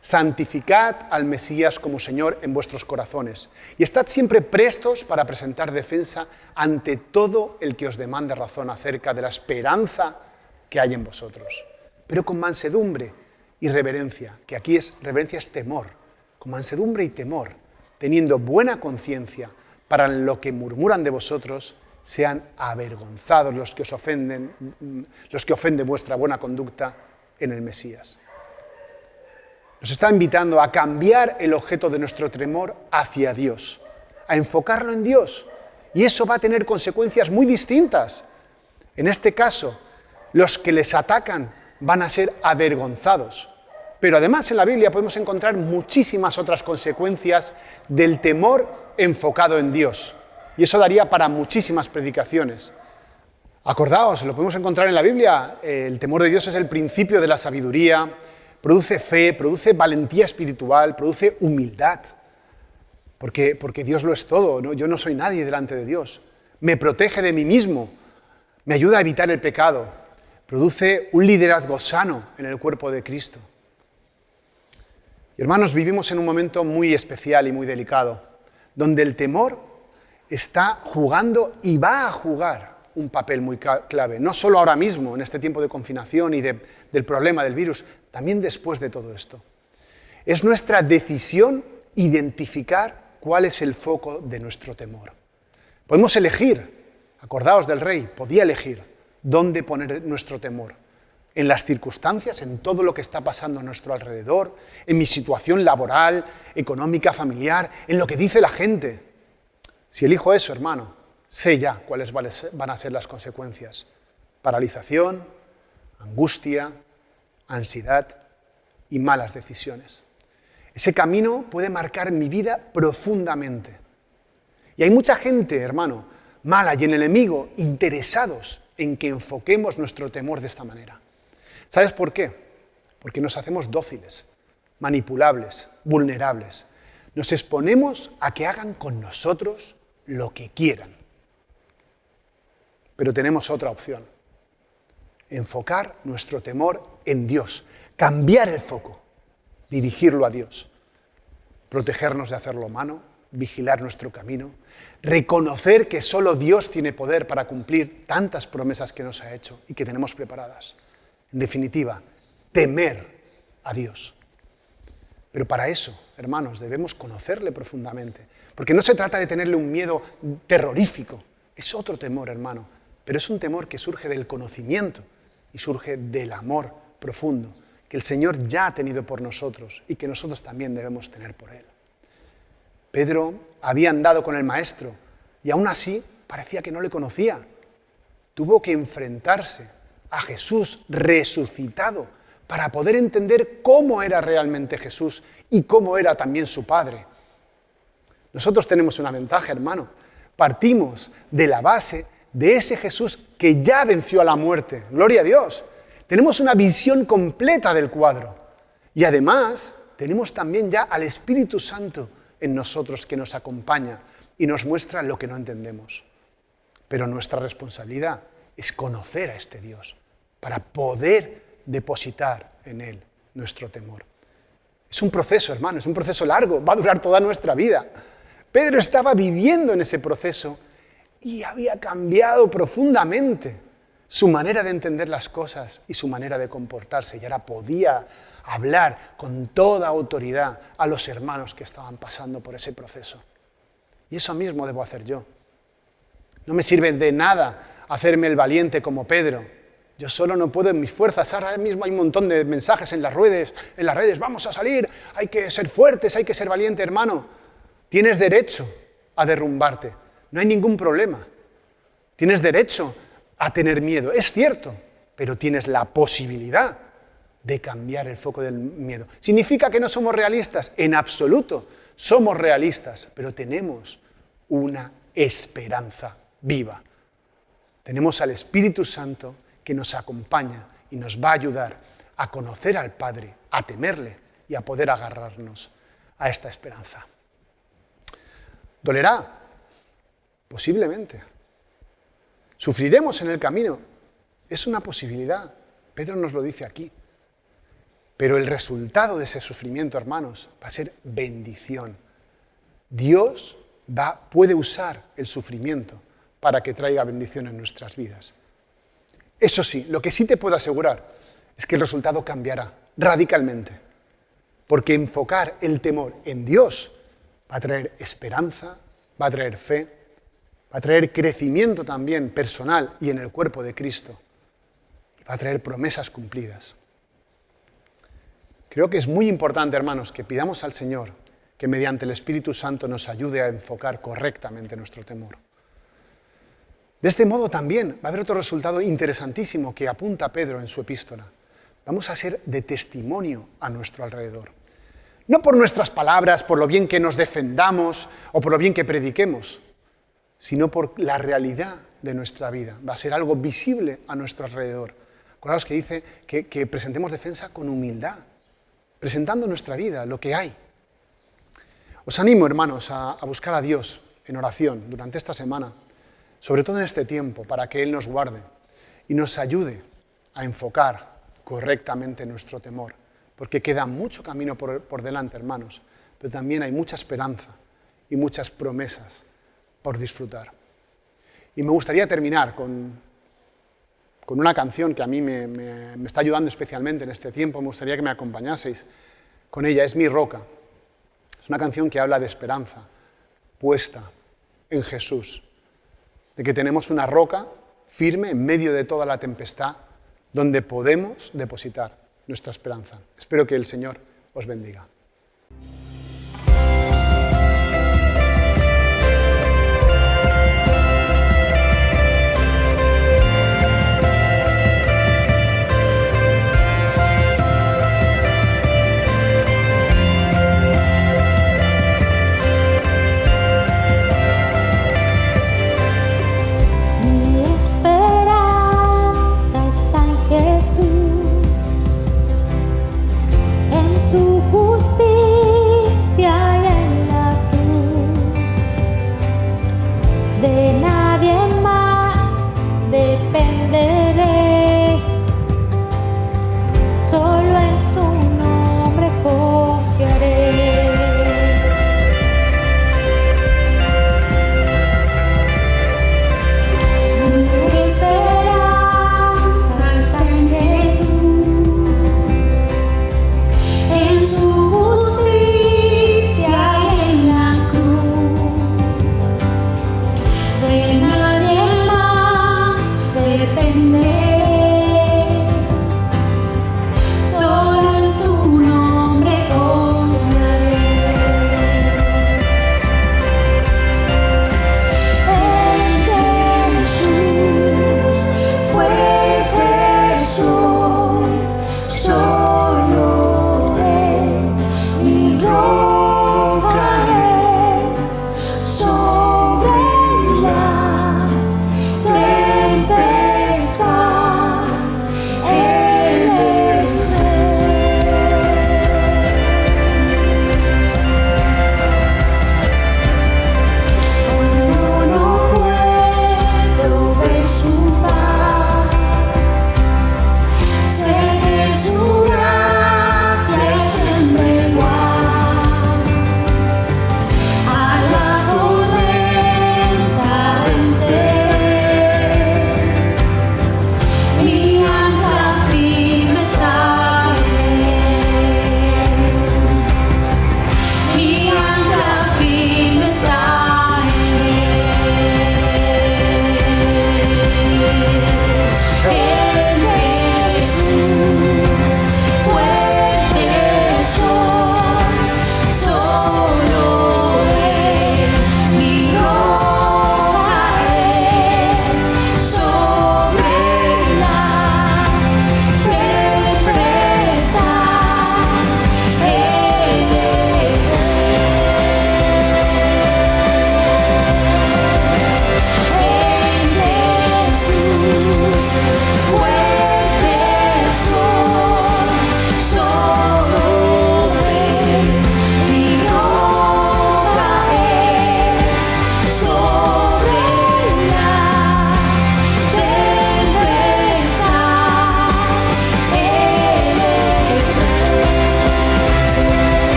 Santificad al Mesías como Señor en vuestros corazones y estad siempre prestos para presentar defensa ante todo el que os demande razón acerca de la esperanza que hay en vosotros. Pero con mansedumbre y reverencia, que aquí reverencia es temor, con mansedumbre y temor, teniendo buena conciencia, para lo que murmuran de vosotros sean avergonzados los que ofenden vuestra buena conducta en el Mesías. Nos está invitando a cambiar el objeto de nuestro temor hacia Dios, a enfocarlo en Dios. Y eso va a tener consecuencias muy distintas. En este caso, los que les atacan van a ser avergonzados. Pero además en la Biblia podemos encontrar muchísimas otras consecuencias del temor enfocado en Dios. Y eso daría para muchísimas predicaciones. Acordaos, lo podemos encontrar en la Biblia, el temor de Dios es el principio de la sabiduría, produce fe, produce valentía espiritual, produce humildad, porque Dios lo es todo, ¿no? Yo no soy nadie delante de Dios. Me protege de mí mismo, me ayuda a evitar el pecado, produce un liderazgo sano en el cuerpo de Cristo. Y hermanos, vivimos en un momento muy especial y muy delicado, donde el temor está jugando y va a jugar un papel muy clave, no solo ahora mismo, en este tiempo de confinación y del problema del virus, también después de todo esto. Es nuestra decisión identificar cuál es el foco de nuestro temor. Podemos elegir, acordaos del rey, podía elegir dónde poner nuestro temor. En las circunstancias, en todo lo que está pasando a nuestro alrededor, en mi situación laboral, económica, familiar, en lo que dice la gente. Si elijo eso, hermano, sé ya cuáles van a ser las consecuencias. Paralización, angustia, ansiedad y malas decisiones. Ese camino puede marcar mi vida profundamente. Y hay mucha gente, hermano, mala y el enemigo interesados en que enfoquemos nuestro temor de esta manera. ¿Sabes por qué? Porque nos hacemos dóciles, manipulables, vulnerables. Nos exponemos a que hagan con nosotros lo que quieran. Pero tenemos otra opción. Enfocar nuestro temor en Dios. Cambiar el foco. Dirigirlo a Dios. Protegernos de hacer lo malo. Vigilar nuestro camino. Reconocer que solo Dios tiene poder para cumplir tantas promesas que nos ha hecho y que tenemos preparadas. En definitiva, temer a Dios. Pero para eso, hermanos, debemos conocerle profundamente. Porque no se trata de tenerle un miedo terrorífico. Es otro temor, hermano. Pero es un temor que surge del conocimiento y surge del amor profundo que el Señor ya ha tenido por nosotros y que nosotros también debemos tener por Él. Pedro había andado con el Maestro y aún así parecía que no le conocía. Tuvo que enfrentarse a Jesús resucitado para poder entender cómo era realmente Jesús y cómo era también su Padre. Nosotros tenemos una ventaja, hermano. Partimos de la base de ese Jesús que ya venció a la muerte. ¡Gloria a Dios! Tenemos una visión completa del cuadro. Y además tenemos también ya al Espíritu Santo en nosotros que nos acompaña y nos muestra lo que no entendemos. Pero nuestra responsabilidad es conocer a este Dios para poder depositar en Él nuestro temor. Es un proceso, hermano, es un proceso largo, va a durar toda nuestra vida. Pedro estaba viviendo en ese proceso y había cambiado profundamente su manera de entender las cosas y su manera de comportarse. Y ahora podía hablar con toda autoridad a los hermanos que estaban pasando por ese proceso. Y eso mismo debo hacer yo. No me sirve de nada hacerme el valiente como Pedro. Yo solo no puedo en mis fuerzas. Ahora mismo hay un montón de mensajes en las redes, vamos a salir, hay que ser fuertes, hay que ser valiente, hermano. Tienes derecho a derrumbarte, no hay ningún problema. Tienes derecho a tener miedo, es cierto, pero tienes la posibilidad de cambiar el foco del miedo. ¿Significa que no somos realistas? En absoluto, somos realistas, pero tenemos una esperanza viva. Tenemos al Espíritu Santo que nos acompaña y nos va a ayudar a conocer al Padre, a temerle y a poder agarrarnos a esta esperanza. ¿Dolerá? Posiblemente. ¿Sufriremos en el camino? Es una posibilidad. Pedro nos lo dice aquí. Pero el resultado de ese sufrimiento, hermanos, va a ser bendición. Dios puede usar el sufrimiento para que traiga bendición en nuestras vidas. Eso sí, lo que sí te puedo asegurar es que el resultado cambiará radicalmente. Porque enfocar el temor en Dios va a traer esperanza, va a traer fe, va a traer crecimiento también personal y en el cuerpo de Cristo. Y va a traer promesas cumplidas. Creo que es muy importante, hermanos, que pidamos al Señor que mediante el Espíritu Santo nos ayude a enfocar correctamente nuestro temor. De este modo también va a haber otro resultado interesantísimo que apunta Pedro en su epístola. Vamos a ser de testimonio a nuestro alrededor. No por nuestras palabras, por lo bien que nos defendamos o por lo bien que prediquemos, sino por la realidad de nuestra vida. Va a ser algo visible a nuestro alrededor. Acordaos que dice que presentemos defensa con humildad, presentando nuestra vida, lo que hay. Os animo, hermanos, a buscar a Dios en oración durante esta semana, sobre todo en este tiempo, para que Él nos guarde y nos ayude a enfocar correctamente nuestro temor, porque queda mucho camino por delante, hermanos, pero también hay mucha esperanza y muchas promesas por disfrutar. Y me gustaría terminar con una canción que a mí me está ayudando especialmente en este tiempo. Me gustaría que me acompañaseis con ella. Es Mi Roca. Es una canción que habla de esperanza puesta en Jesús, de que tenemos una roca firme en medio de toda la tempestad donde podemos depositar nuestra esperanza. Espero que el Señor os bendiga. Mi esperanza está en Jesús, en su justicia.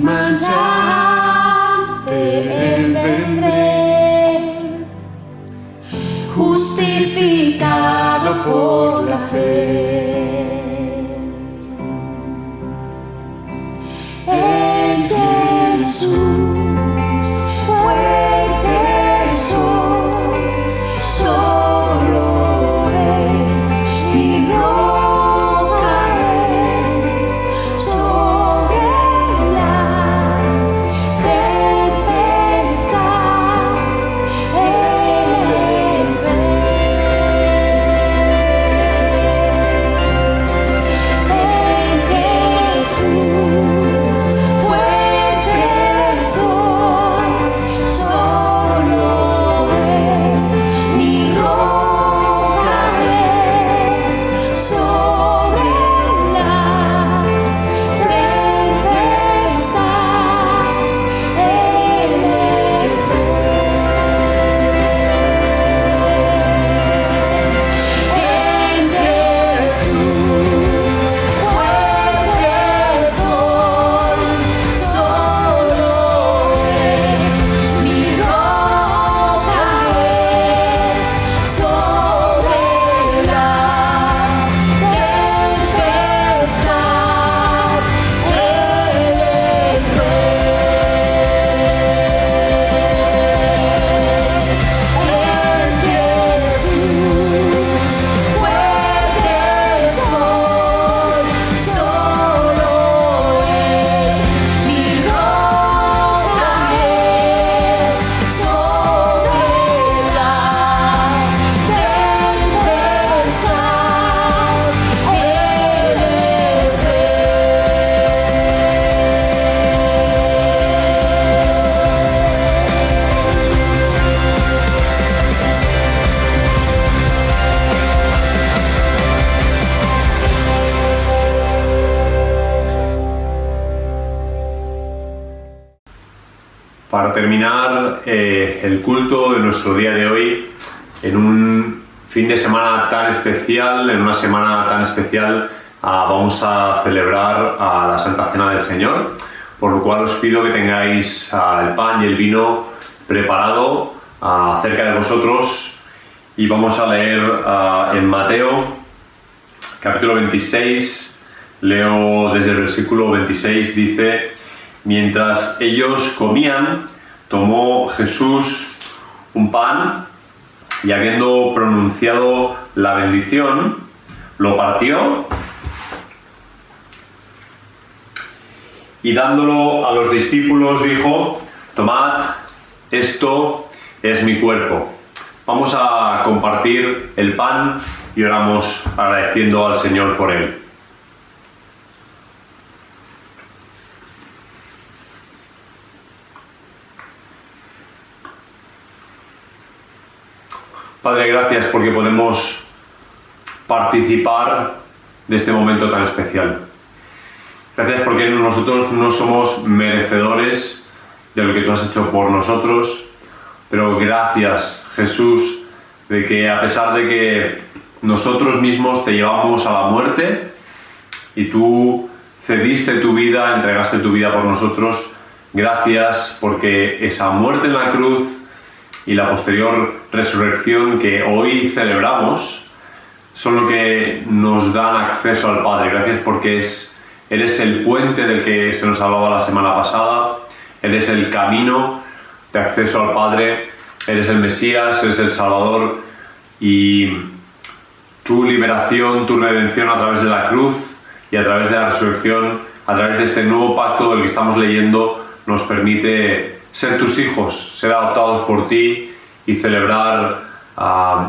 mancha ante Él vendré, justificado por la fe. En Jesús fuerte soy, solo Él mi roca es, sobre la tempestad Él es en Jesús fuerte soy, solo Él mi roca es, sobre la tempestad Él es en Jesús fuerte soy, solo Él mi roca es, sobre la tempestad Él es en Jesús fuerte soy, solo Él mi roca es, sobre la tempestad Él es Para terminar el culto de nuestro día de hoy, en un fin de semana tan especial, en una semana tan especial, vamos a celebrar la Santa Cena del Señor, por lo cual os pido que tengáis el pan y el vino preparado cerca de vosotros, y vamos a leer en Mateo capítulo 26, leo desde el versículo 26, dice: mientras ellos comían, tomó Jesús un pan y, habiendo pronunciado la bendición, lo partió y, dándolo a los discípulos, dijo: tomad, esto es mi cuerpo. Vamos a compartir el pan y oramos agradeciendo al Señor por él. Padre, gracias porque podemos participar de este momento tan especial. Gracias porque nosotros no somos merecedores de lo que tú has hecho por nosotros, pero gracias, Jesús, de que a pesar de que nosotros mismos te llevamos a la muerte y tú cediste tu vida, entregaste tu vida por nosotros, gracias porque esa muerte en la cruz y la posterior resurrección que hoy celebramos son lo que nos dan acceso al Padre. Gracias porque eres el puente del que se nos hablaba la semana pasada, eres el camino de acceso al Padre, eres el Mesías, eres el Salvador, y tu liberación, tu redención a través de la cruz y a través de la resurrección, a través de este nuevo pacto del que estamos leyendo, nos permite ser tus hijos, ser adoptados por ti y celebrar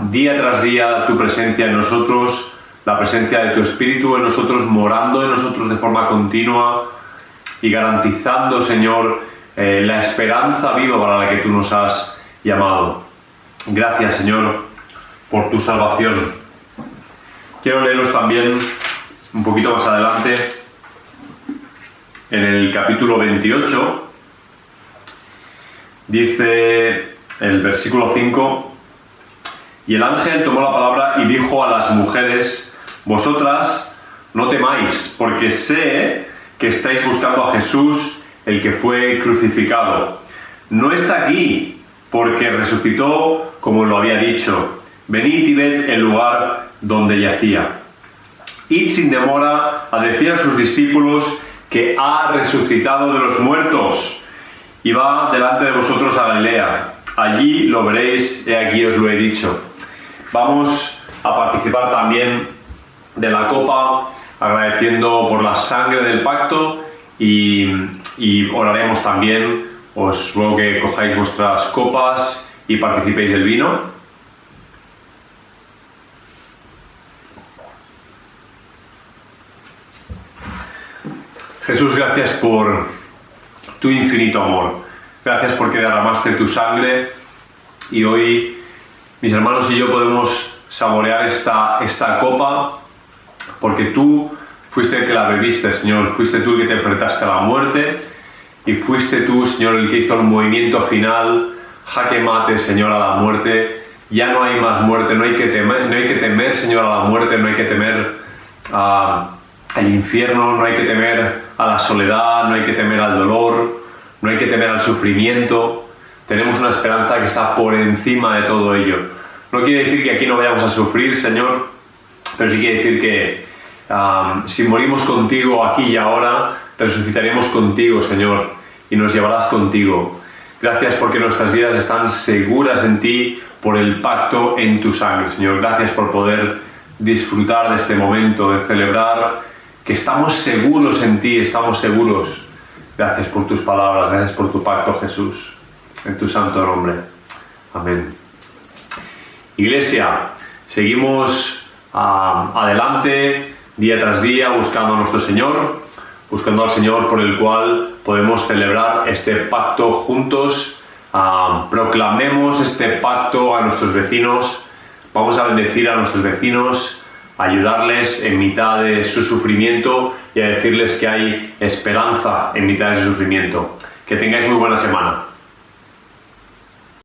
día tras día tu presencia en nosotros, la presencia de tu Espíritu en nosotros, morando en nosotros de forma continua y garantizando, Señor, la esperanza viva para la que tú nos has llamado. Gracias, Señor, por tu salvación. Quiero leeros también un poquito más adelante, en el capítulo 28, dice el versículo 5: y el ángel tomó la palabra y dijo a las mujeres: vosotras no temáis, porque sé que estáis buscando a Jesús, el que fue crucificado. No está aquí, porque resucitó como lo había dicho. Venid y ved el lugar donde yacía. Id sin demora a decir a sus discípulos que ha resucitado de los muertos y va delante de vosotros a Galilea. Allí lo veréis, he aquí os lo he dicho. Vamos a participar también de la copa, agradeciendo por la sangre del pacto y oraremos también. Os ruego que cojáis vuestras copas y participéis del vino. Jesús, gracias por tu infinito amor. Gracias porque derramaste tu sangre y hoy mis hermanos y yo podemos saborear esta copa porque tú fuiste el que la bebiste, Señor. Fuiste tú el que te enfrentaste a la muerte y fuiste tú, Señor, el que hizo el movimiento final, jaque mate, Señor, a la muerte. Ya no hay más muerte, no hay que temer, Señor, a la muerte, no hay que temer al infierno, no hay que temer a la soledad, no hay que temer al dolor, no hay que temer al sufrimiento. Tenemos una esperanza que está por encima de todo ello. No quiere decir que aquí no vayamos a sufrir, Señor, pero sí quiere decir que si morimos contigo aquí y ahora, resucitaremos contigo, Señor, y nos llevarás contigo. Gracias porque nuestras vidas están seguras en ti por el pacto en tu sangre, Señor. Gracias por poder disfrutar de este momento, de celebrar que estamos seguros en ti, estamos seguros. Gracias por tus palabras, gracias por tu pacto, Jesús. En tu santo nombre. Amén. Iglesia, seguimos adelante, día tras día, buscando a nuestro Señor, buscando al Señor por el cual podemos celebrar este pacto juntos. Proclamemos este pacto a nuestros vecinos. Vamos a bendecir a nuestros vecinos, a ayudarles en mitad de su sufrimiento y a decirles que hay esperanza en mitad de su sufrimiento. Que tengáis muy buena semana.